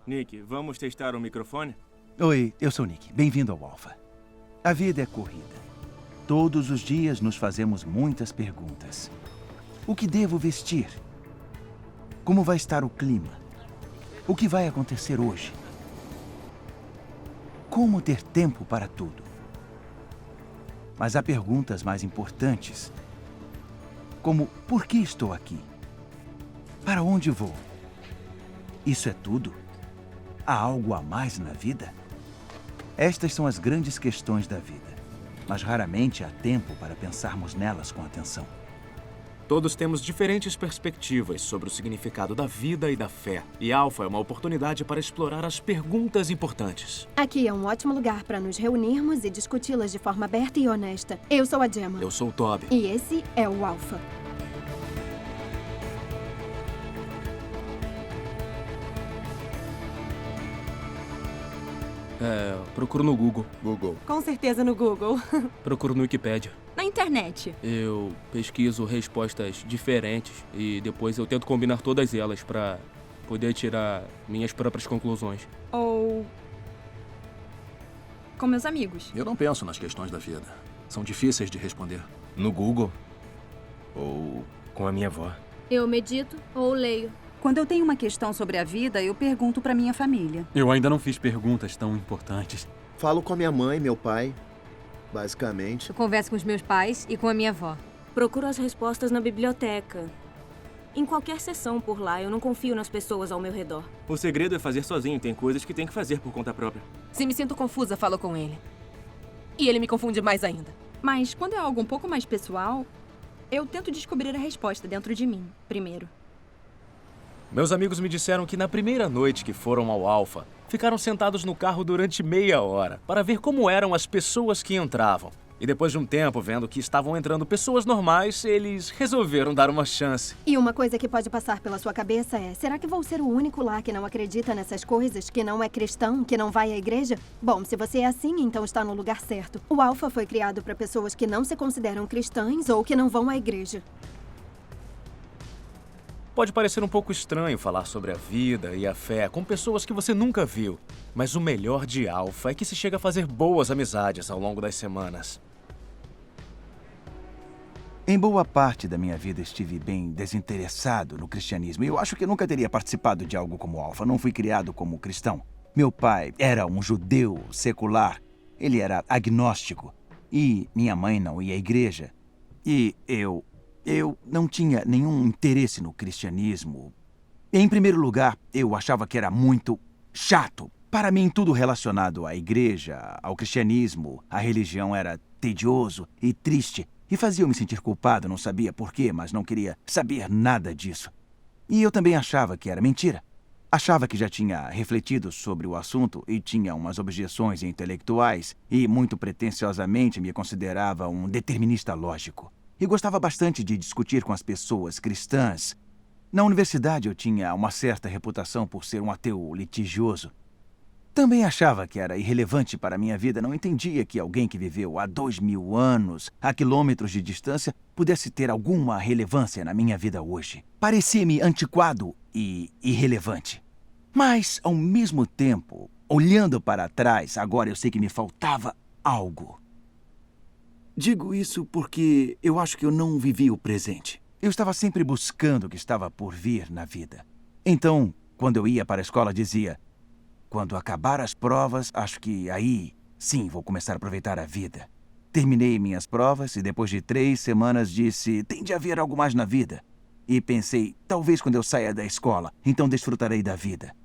Nick, vamos testar o microfone? Oi, eu sou Nick. Bem-vindo ao Alpha. A vida é corrida. Todos os dias nos fazemos muitas perguntas. O que devo vestir? Como vai estar o clima? O que vai acontecer hoje? Como ter tempo para tudo? Mas há perguntas mais importantes, como por que estou aqui? Para onde vou? Isso é tudo? Há algo a mais na vida? Estas são as grandes questões da vida, mas raramente há tempo para pensarmos nelas com atenção. Todos temos diferentes perspectivas sobre o significado da vida e da fé. E Alpha é uma oportunidade para explorar as perguntas importantes. Aqui é um ótimo lugar para nos reunirmos e discuti-las de forma aberta e honesta. Eu sou a Gemma. Eu sou o Toby. E esse é o Alpha. Procuro no Google. Com certeza no Google. Procuro no Wikipedia. Na internet. Eu pesquiso respostas diferentes e depois eu tento combinar todas elas para poder tirar minhas próprias conclusões. Ou com meus amigos. Eu não penso nas questões da vida. São difíceis de responder. No Google? Ou com a minha avó? Eu medito ou leio. Quando eu tenho uma questão sobre a vida, eu pergunto para minha família. Eu ainda não fiz perguntas tão importantes. Falo com a minha mãe e meu pai, basicamente. Eu converso com os meus pais e com a minha avó. Procuro as respostas na biblioteca. Em qualquer sessão por lá, eu não confio nas pessoas ao meu redor. O segredo é fazer sozinho. Tem coisas que tem que fazer por conta própria. Se me sinto confusa, falo com ele. E ele me confunde mais ainda. Mas quando é algo um pouco mais pessoal, eu tento descobrir a resposta dentro de mim, primeiro. Meus amigos me disseram que na primeira noite que foram ao Alpha, ficaram sentados no carro durante meia hora para ver como eram as pessoas que entravam. E depois de um tempo, vendo que estavam entrando pessoas normais, eles resolveram dar uma chance. E uma coisa que pode passar pela sua cabeça é: será que vou ser o único lá que não acredita nessas coisas, que não é cristão, que não vai à igreja? Bom, se você é assim, então está no lugar certo. O Alpha foi criado para pessoas que não se consideram cristãs ou que não vão à igreja. Pode parecer um pouco estranho falar sobre a vida e a fé com pessoas que você nunca viu, mas o melhor de Alpha é que se chega a fazer boas amizades ao longo das semanas. Em boa parte da minha vida estive bem desinteressado no cristianismo. Eu acho que nunca teria participado de algo como Alpha. Não fui criado como cristão. Meu pai era um judeu secular. Ele era agnóstico. E minha mãe não ia à igreja. E eu não tinha nenhum interesse no cristianismo. Em primeiro lugar, eu achava que era muito chato. Para mim, tudo relacionado à igreja, ao cristianismo, à religião era tedioso e triste. E fazia eu me sentir culpado, não sabia por quê, mas não queria saber nada disso. E eu também achava que era mentira. Achava que já tinha refletido sobre o assunto e tinha umas objeções intelectuais e, muito pretensiosamente, me considerava um determinista lógico. E gostava bastante de discutir com as pessoas cristãs. Na universidade eu tinha uma certa reputação por ser um ateu litigioso. Também achava que era irrelevante para a minha vida. Não entendia que alguém que viveu há 2000 anos, a quilômetros de distância, pudesse ter alguma relevância na minha vida hoje. Parecia-me antiquado e irrelevante. Mas, ao mesmo tempo, olhando para trás, agora eu sei que me faltava algo. Digo isso porque eu acho que eu não vivi o presente. Eu estava sempre buscando o que estava por vir na vida. Então, quando eu ia para a escola, dizia: quando acabar as provas, acho que aí, sim, vou começar a aproveitar a vida. Terminei minhas provas e depois de 3 semanas disse: tem de haver algo mais na vida. E pensei: talvez quando eu saia da escola, então desfrutarei da vida.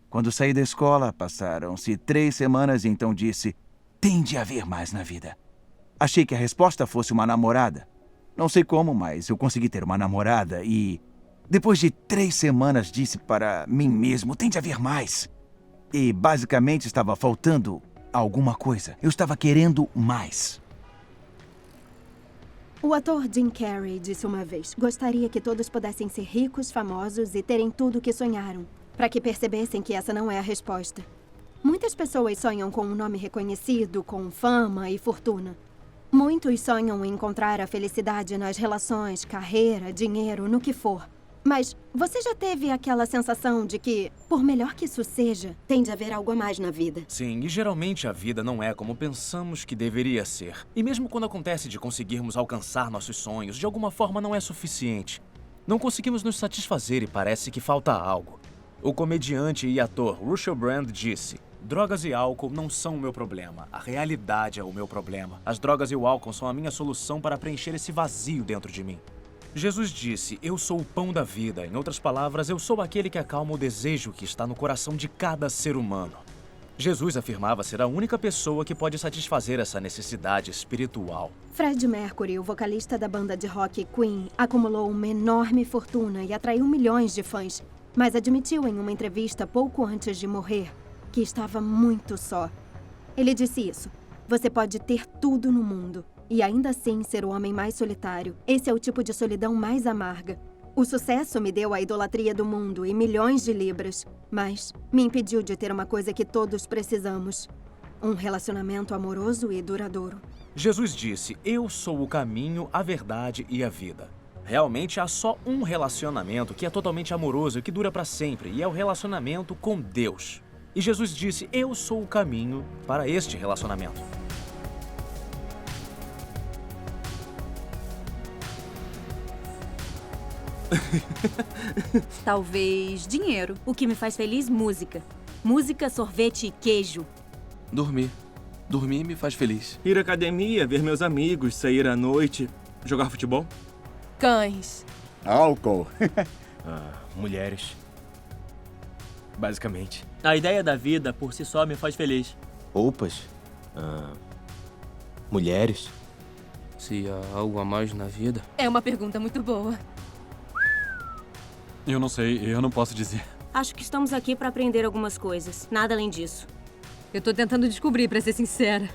Quando saí da escola, passaram-se 3 semanas e então disse: tem de haver mais na vida. Achei que a resposta fosse uma namorada. Não sei como, mas eu consegui ter uma namorada e, depois de 3 semanas, disse para mim mesmo: tem de haver mais. E, basicamente, estava faltando alguma coisa. Eu estava querendo mais. O ator Jim Carrey disse uma vez: gostaria que todos pudessem ser ricos, famosos e terem tudo o que sonharam, para que percebessem que essa não é a resposta. Muitas pessoas sonham com um nome reconhecido, com fama e fortuna. Muitos sonham em encontrar a felicidade nas relações, carreira, dinheiro, no que for. Mas você já teve aquela sensação de que, por melhor que isso seja, tem de haver algo a mais na vida? Sim, e geralmente a vida não é como pensamos que deveria ser. E mesmo quando acontece de conseguirmos alcançar nossos sonhos, de alguma forma não é suficiente. Não conseguimos nos satisfazer e parece que falta algo. O comediante e ator Russell Brand disse: drogas e álcool não são o meu problema. A realidade é o meu problema. As drogas e o álcool são a minha solução para preencher esse vazio dentro de mim. Jesus disse: eu sou o pão da vida. Em outras palavras, eu sou aquele que acalma o desejo que está no coração de cada ser humano. Jesus afirmava ser a única pessoa que pode satisfazer essa necessidade espiritual. Freddie Mercury, o vocalista da banda de rock Queen, acumulou uma enorme fortuna e atraiu milhões de fãs, mas admitiu em uma entrevista pouco antes de morrer que estava muito só. Ele disse isso: você pode ter tudo no mundo e ainda assim ser o homem mais solitário. Esse é o tipo de solidão mais amarga. O sucesso me deu a idolatria do mundo e milhões de libras, mas me impediu de ter uma coisa que todos precisamos: um relacionamento amoroso e duradouro. Jesus disse: eu sou o caminho, a verdade e a vida. Realmente há só um relacionamento que é totalmente amoroso e que dura para sempre, e é o relacionamento com Deus. E Jesus disse: eu sou o caminho para este relacionamento. Talvez dinheiro. O que me faz feliz, música. Música, sorvete e queijo. Dormir. Dormir me faz feliz. Ir à academia, ver meus amigos, sair à noite, jogar futebol. Cães. Álcool. Mulheres. Basicamente. A ideia da vida por si só me faz feliz. Roupas. Mulheres. Se há algo a mais na vida? É uma pergunta muito boa. Eu não sei, eu não posso dizer. Acho que estamos aqui para aprender algumas coisas. Nada além disso. Eu tô tentando descobrir, pra ser sincera.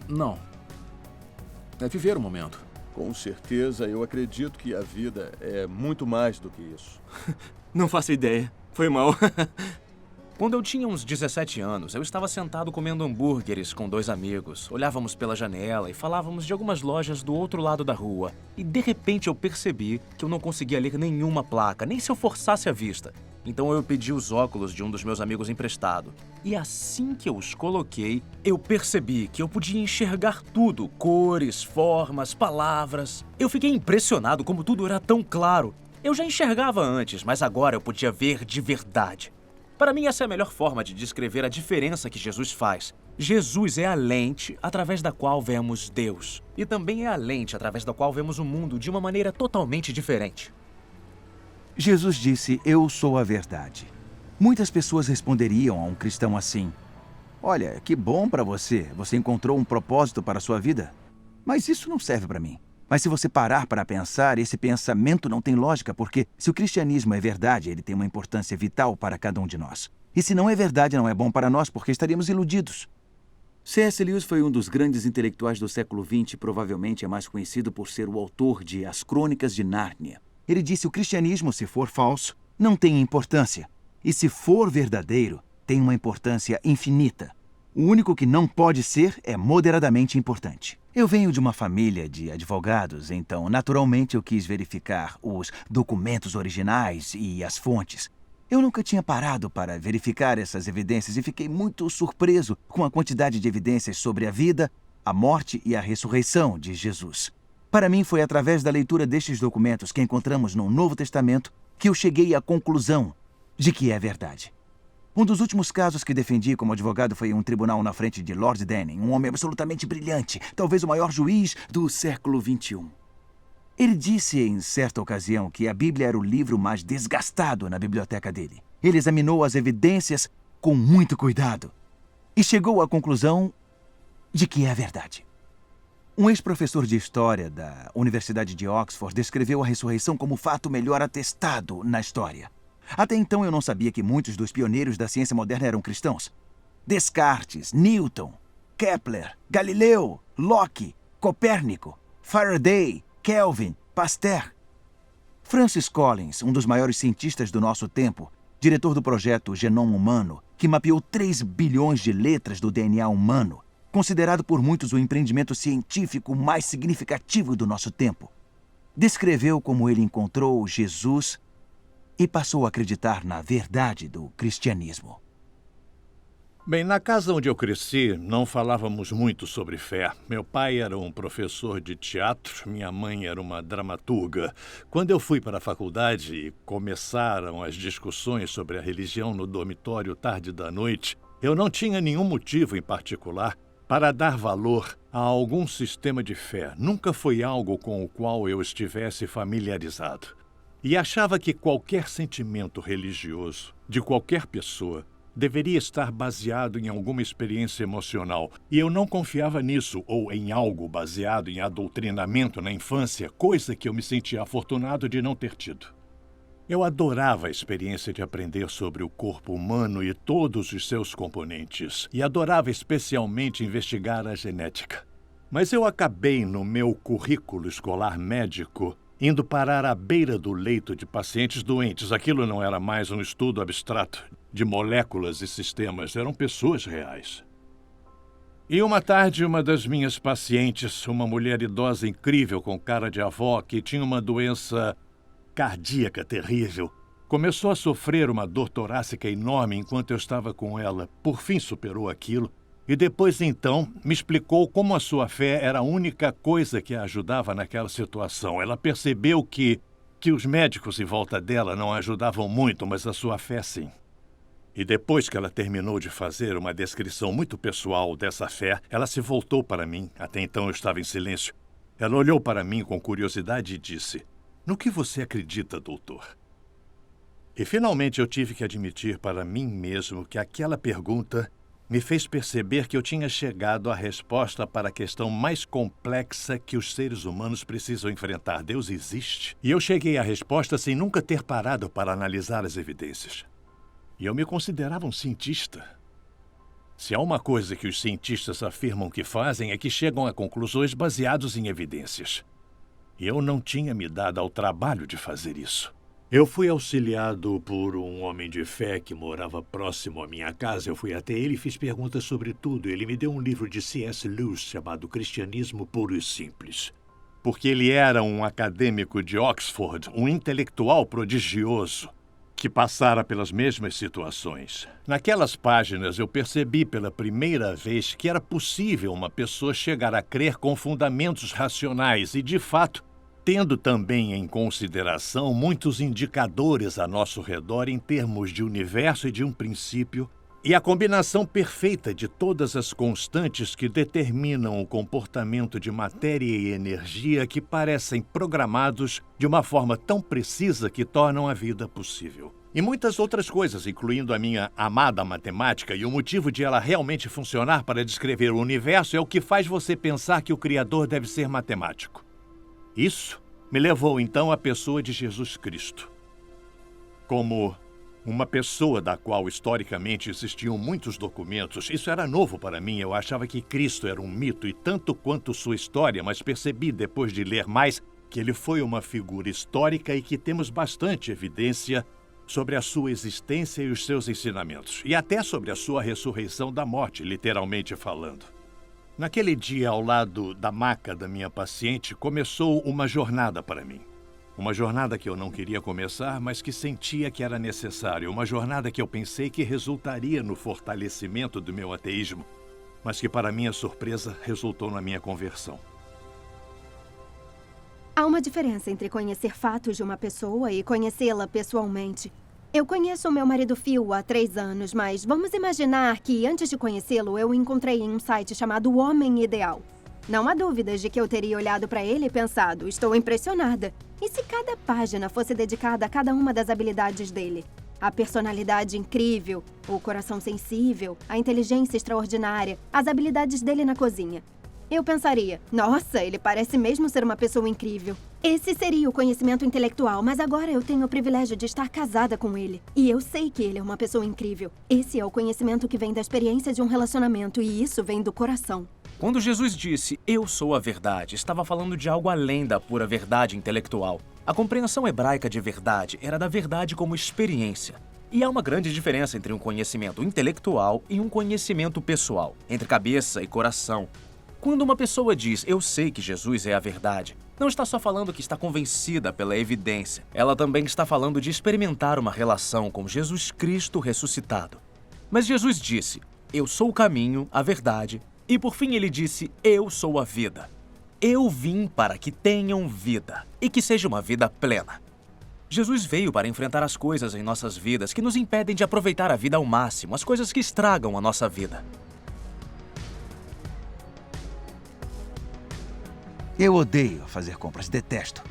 Não. É viver o momento. Com certeza, eu acredito que a vida é muito mais do que isso. Não faço ideia. Foi mal. Quando eu tinha uns 17 anos, eu estava sentado comendo hambúrgueres com 2 amigos. Olhávamos pela janela e falávamos de algumas lojas do outro lado da rua. E de repente eu percebi que eu não conseguia ler nenhuma placa, nem se eu forçasse a vista. Então eu pedi os óculos de um dos meus amigos emprestado. E assim que eu os coloquei, eu percebi que eu podia enxergar tudo. Cores, formas, palavras. Eu fiquei impressionado como tudo era tão claro. Eu já enxergava antes, mas agora eu podia ver de verdade. Para mim, essa é a melhor forma de descrever a diferença que Jesus faz. Jesus é a lente através da qual vemos Deus. E também é a lente através da qual vemos o mundo de uma maneira totalmente diferente. Jesus disse: eu sou a verdade. Muitas pessoas responderiam a um cristão assim: olha, que bom para você. Você encontrou um propósito para a sua vida. Mas isso não serve para mim. Mas se você parar para pensar, esse pensamento não tem lógica, porque se o cristianismo é verdade, ele tem uma importância vital para cada um de nós. E se não é verdade, não é bom para nós, porque estaríamos iludidos. C.S. Lewis foi um dos grandes intelectuais do século XX e provavelmente é mais conhecido por ser o autor de As Crônicas de Nárnia. Ele disse: o cristianismo, se for falso, não tem importância. E se for verdadeiro, tem uma importância infinita. O único que não pode ser é moderadamente importante. Eu venho de uma família de advogados, então, naturalmente, eu quis verificar os documentos originais e as fontes. Eu nunca tinha parado para verificar essas evidências e fiquei muito surpreso com a quantidade de evidências sobre a vida, a morte e a ressurreição de Jesus. Para mim, foi através da leitura destes documentos que encontramos no Novo Testamento que eu cheguei à conclusão de que é verdade. Um dos últimos casos que defendi como advogado foi em um tribunal na frente de Lord Denning, um homem absolutamente brilhante, talvez o maior juiz do século XXI. Ele disse em certa ocasião que a Bíblia era o livro mais desgastado na biblioteca dele. Ele examinou as evidências com muito cuidado e chegou à conclusão de que é verdade. Um ex-professor de história da Universidade de Oxford descreveu a ressurreição como o fato melhor atestado na história. Até então eu não sabia que muitos dos pioneiros da ciência moderna eram cristãos. Descartes, Newton, Kepler, Galileu, Locke, Copérnico, Faraday, Kelvin, Pasteur. Francis Collins, um dos maiores cientistas do nosso tempo, diretor do projeto Genoma Humano, que mapeou 3 bilhões de letras do DNA humano, considerado por muitos o empreendimento científico mais significativo do nosso tempo. descreveu como ele encontrou Jesus e passou a acreditar na verdade do cristianismo. Bem, na casa onde eu cresci, não falávamos muito sobre fé. Meu pai era um professor de teatro, minha mãe era uma dramaturga. Quando eu fui para a faculdade e começaram as discussões sobre a religião no dormitório tarde da noite, eu não tinha nenhum motivo em particular para dar valor a algum sistema de fé. Nunca foi algo com o qual eu estivesse familiarizado. E achava que qualquer sentimento religioso de qualquer pessoa deveria estar baseado em alguma experiência emocional. E eu não confiava nisso, ou em algo baseado em adoctrinamento na infância, coisa que eu me sentia afortunado de não ter tido. Eu adorava a experiência de aprender sobre o corpo humano e todos os seus componentes, e adorava especialmente investigar a genética. Mas eu acabei no meu currículo escolar médico indo parar à beira do leito de pacientes doentes. Aquilo não era mais um estudo abstrato de moléculas e sistemas, eram pessoas reais. E uma tarde, uma das minhas pacientes, uma mulher idosa incrível com cara de avó, que tinha uma doença cardíaca terrível, começou a sofrer uma dor torácica enorme enquanto eu estava com ela. Por fim superou aquilo. E depois, então, me explicou como a sua fé era a única coisa que a ajudava naquela situação. Ela percebeu que os médicos em volta dela não a ajudavam muito, mas a sua fé sim. E depois que ela terminou de fazer uma descrição muito pessoal dessa fé, ela se voltou para mim. Até então eu estava em silêncio. Ela olhou para mim com curiosidade e disse: "No que você acredita, doutor?" E finalmente eu tive que admitir para mim mesmo que aquela pergunta me fez perceber que eu tinha chegado à resposta para a questão mais complexa que os seres humanos precisam enfrentar. Deus existe? E eu cheguei à resposta sem nunca ter parado para analisar as evidências. E eu me considerava um cientista. Se há uma coisa que os cientistas afirmam que fazem é que chegam a conclusões baseadas em evidências. E eu não tinha me dado ao trabalho de fazer isso. Eu fui auxiliado por um homem de fé que morava próximo à minha casa. Eu fui até ele e fiz perguntas sobre tudo. Ele me deu um livro de C.S. Lewis chamado Cristianismo Puro e Simples. Porque ele era um acadêmico de Oxford, um intelectual prodigioso, que passara pelas mesmas situações. Naquelas páginas eu percebi pela primeira vez que era possível uma pessoa chegar a crer com fundamentos racionais e, de fato, tendo também em consideração muitos indicadores a nosso redor em termos de universo e de um princípio, e a combinação perfeita de todas as constantes que determinam o comportamento de matéria e energia que parecem programados de uma forma tão precisa que tornam a vida possível. E muitas outras coisas, incluindo a minha amada matemática, e o motivo de ela realmente funcionar para descrever o universo é o que faz você pensar que o Criador deve ser matemático. Isso me levou, então, à pessoa de Jesus Cristo. Como uma pessoa da qual, historicamente, existiam muitos documentos, isso era novo para mim. Eu achava que Cristo era um mito, e tanto quanto sua história, mas percebi, depois de ler mais, que ele foi uma figura histórica e que temos bastante evidência sobre a sua existência e os seus ensinamentos, e até sobre a sua ressurreição da morte, literalmente falando. Naquele dia, ao lado da maca da minha paciente, começou uma jornada para mim. Uma jornada que eu não queria começar, mas que sentia que era necessário. Uma jornada que eu pensei que resultaria no fortalecimento do meu ateísmo, mas que, para minha surpresa, resultou na minha conversão. Há uma diferença entre conhecer fatos de uma pessoa e conhecê-la pessoalmente. Eu conheço o meu marido Phil há 3 anos, mas vamos imaginar que, antes de conhecê-lo, eu o encontrei em um site chamado O Homem Ideal. Não há dúvidas de que eu teria olhado para ele e pensado, estou impressionada. E se cada página fosse dedicada a cada uma das habilidades dele? A personalidade incrível, o coração sensível, a inteligência extraordinária, as habilidades dele na cozinha. Eu pensaria, nossa, ele parece mesmo ser uma pessoa incrível. Esse seria o conhecimento intelectual, mas agora eu tenho o privilégio de estar casada com ele. E eu sei que ele é uma pessoa incrível. Esse é o conhecimento que vem da experiência de um relacionamento, e isso vem do coração. Quando Jesus disse, "Eu sou a verdade", estava falando de algo além da pura verdade intelectual. A compreensão hebraica de verdade era da verdade como experiência. E há uma grande diferença entre um conhecimento intelectual e um conhecimento pessoal, entre cabeça e coração. Quando uma pessoa diz, "Eu sei que Jesus é a verdade", não está só falando que está convencida pela evidência. Ela também está falando de experimentar uma relação com Jesus Cristo ressuscitado. Mas Jesus disse, eu sou o caminho, a verdade, e por fim ele disse, eu sou a vida. Eu vim para que tenham vida, e que seja uma vida plena. Jesus veio para enfrentar as coisas em nossas vidas que nos impedem de aproveitar a vida ao máximo, as coisas que estragam a nossa vida. Eu odeio fazer compras, detesto.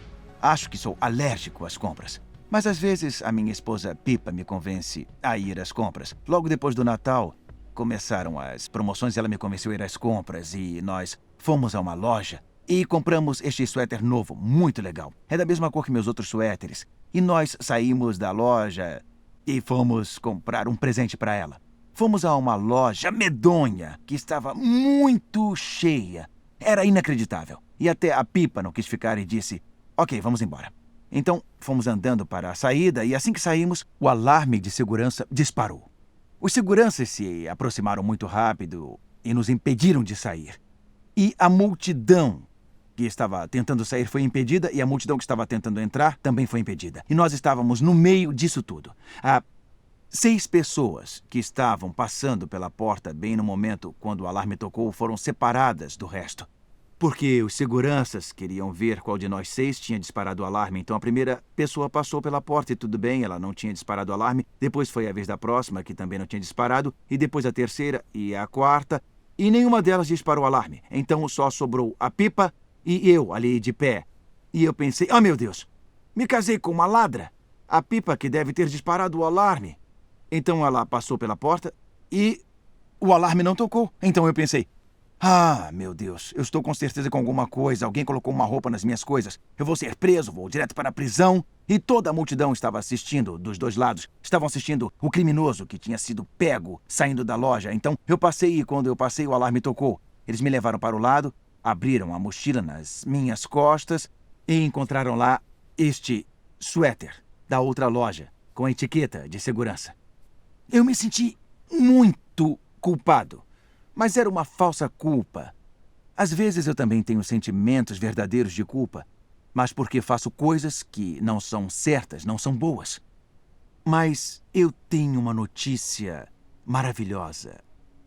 Acho que sou alérgico às compras. Mas às vezes a minha esposa Pipa me convence a ir às compras. Logo depois do Natal, começaram as promoções e ela me convenceu a ir às compras. E nós fomos a uma loja e compramos este suéter novo, muito legal. É da mesma cor que meus outros suéteres. E nós saímos da loja e fomos comprar um presente para ela. Fomos a uma loja medonha que estava muito cheia. Era inacreditável. E até a Pipa não quis ficar e disse, ok, vamos embora. Então, fomos andando para a saída e assim que saímos, o alarme de segurança disparou. Os seguranças se aproximaram muito rápido e nos impediram de sair. E a multidão que estava tentando sair foi impedida e a multidão que estava tentando entrar também foi impedida. E nós estávamos no meio disso tudo. 6 pessoas que estavam passando pela porta bem no momento quando o alarme tocou foram separadas do resto. Porque os seguranças queriam ver qual de nós 6 tinha disparado o alarme. Então a primeira pessoa passou pela porta e tudo bem, ela não tinha disparado o alarme. Depois foi a vez da próxima, que também não tinha disparado. E depois a terceira e a quarta. E nenhuma delas disparou o alarme. Então só sobrou a Pipa e eu ali de pé. E eu pensei, oh meu Deus, me casei com uma ladra. A Pipa que deve ter disparado o alarme. Então ela passou pela porta e o alarme não tocou. Então eu pensei, ah, meu Deus, eu estou com certeza com alguma coisa. Alguém colocou uma roupa nas minhas coisas. Eu vou ser preso, vou direto para a prisão. E toda a multidão estava assistindo, dos dois lados. Estavam assistindo o criminoso que tinha sido pego saindo da loja. Então eu passei e quando eu passei o alarme tocou. Eles me levaram para o lado, abriram a mochila nas minhas costas e encontraram lá este suéter da outra loja com a etiqueta de segurança. Eu me senti muito culpado. Mas era uma falsa culpa. Às vezes eu também tenho sentimentos verdadeiros de culpa, mas porque faço coisas que não são certas, não são boas. Mas eu tenho uma notícia maravilhosa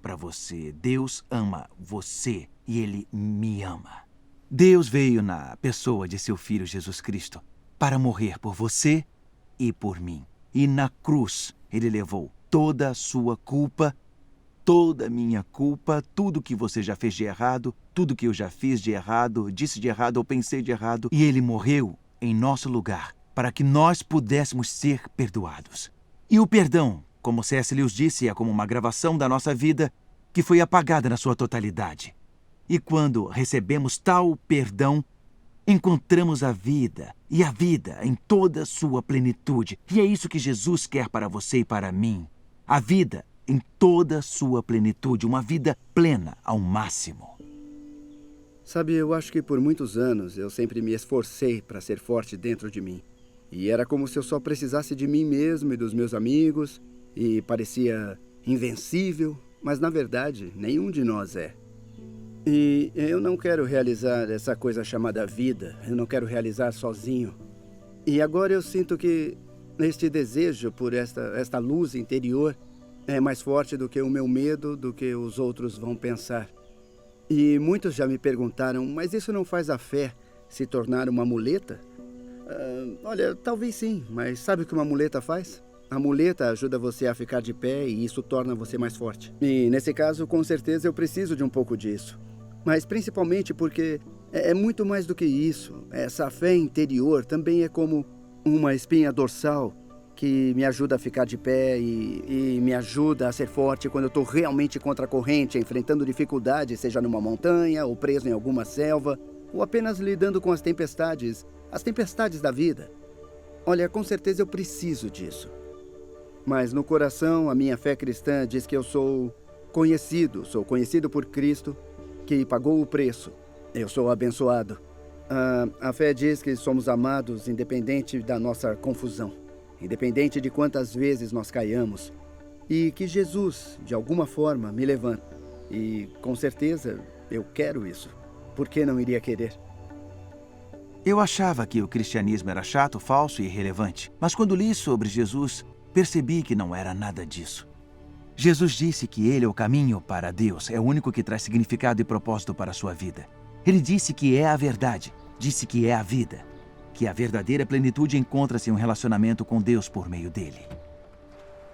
para você. Deus ama você e Ele me ama. Deus veio na pessoa de seu Filho Jesus Cristo para morrer por você e por mim. E na cruz Ele levou toda a sua culpa, toda a minha culpa, tudo que você já fez de errado, tudo que eu já fiz de errado, disse de errado ou pensei de errado, e Ele morreu em nosso lugar para que nós pudéssemos ser perdoados. E o perdão, como C.S. Lewis disse, é como uma gravação da nossa vida que foi apagada na sua totalidade. E quando recebemos tal perdão, encontramos a vida, e a vida em toda a sua plenitude. E é isso que Jesus quer para você e para mim. A vida em toda a sua plenitude, uma vida plena ao máximo. Sabe, eu acho que por muitos anos eu sempre me esforcei para ser forte dentro de mim. E era como se eu só precisasse de mim mesmo e dos meus amigos, e parecia invencível, mas na verdade nenhum de nós é. E eu não quero realizar essa coisa chamada vida, eu não quero realizar sozinho. E agora eu sinto que este desejo por esta luz interior é mais forte do que o meu medo, do que os outros vão pensar. E muitos já me perguntaram, mas isso não faz a fé se tornar uma muleta? Olha, talvez sim, mas sabe o que uma muleta faz? A muleta ajuda você a ficar de pé e isso torna você mais forte. E nesse caso, com certeza, eu preciso de um pouco disso. Mas principalmente porque é muito mais do que isso. Essa fé interior também é como uma espinha dorsal que me ajuda a ficar de pé e me ajuda a ser forte quando eu estou realmente contra a corrente, enfrentando dificuldades, seja numa montanha ou preso em alguma selva, ou apenas lidando com as tempestades da vida. Olha, com certeza eu preciso disso. Mas no coração, a minha fé cristã diz que eu sou conhecido por Cristo, que pagou o preço. Eu sou abençoado. A fé diz que somos amados independente da nossa confusão. Independente de quantas vezes nós caiamos, e que Jesus, de alguma forma, me levanta. E, com certeza, eu quero isso. Por que não iria querer? Eu achava que o cristianismo era chato, falso e irrelevante. Mas quando li sobre Jesus, percebi que não era nada disso. Jesus disse que ele é o caminho para Deus, é o único que traz significado e propósito para a sua vida. Ele disse que é a verdade, disse que é a vida, que a verdadeira plenitude encontra-se em um relacionamento com Deus por meio dele.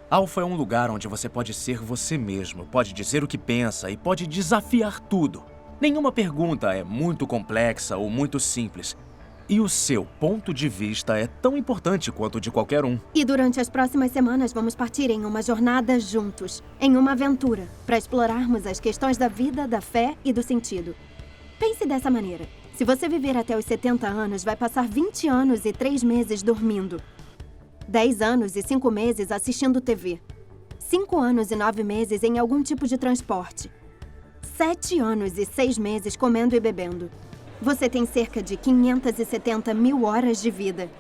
Alpha é um lugar onde você pode ser você mesmo, pode dizer o que pensa e pode desafiar tudo. Nenhuma pergunta é muito complexa ou muito simples. E o seu ponto de vista é tão importante quanto o de qualquer um. E durante as próximas semanas vamos partir em uma jornada juntos, em uma aventura, para explorarmos as questões da vida, da fé e do sentido. Pense dessa maneira. Se você viver até os 70 anos, vai passar 20 anos e 3 meses dormindo. 10 anos e 5 meses assistindo TV. 5 anos e 9 meses em algum tipo de transporte. 7 anos e 6 meses comendo e bebendo. Você tem cerca de 570 mil horas de vida.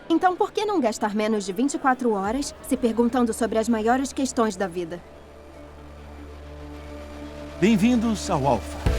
Então, por que não gastar menos de 24 horas se perguntando sobre as maiores questões da vida? Bem-vindos ao Alpha.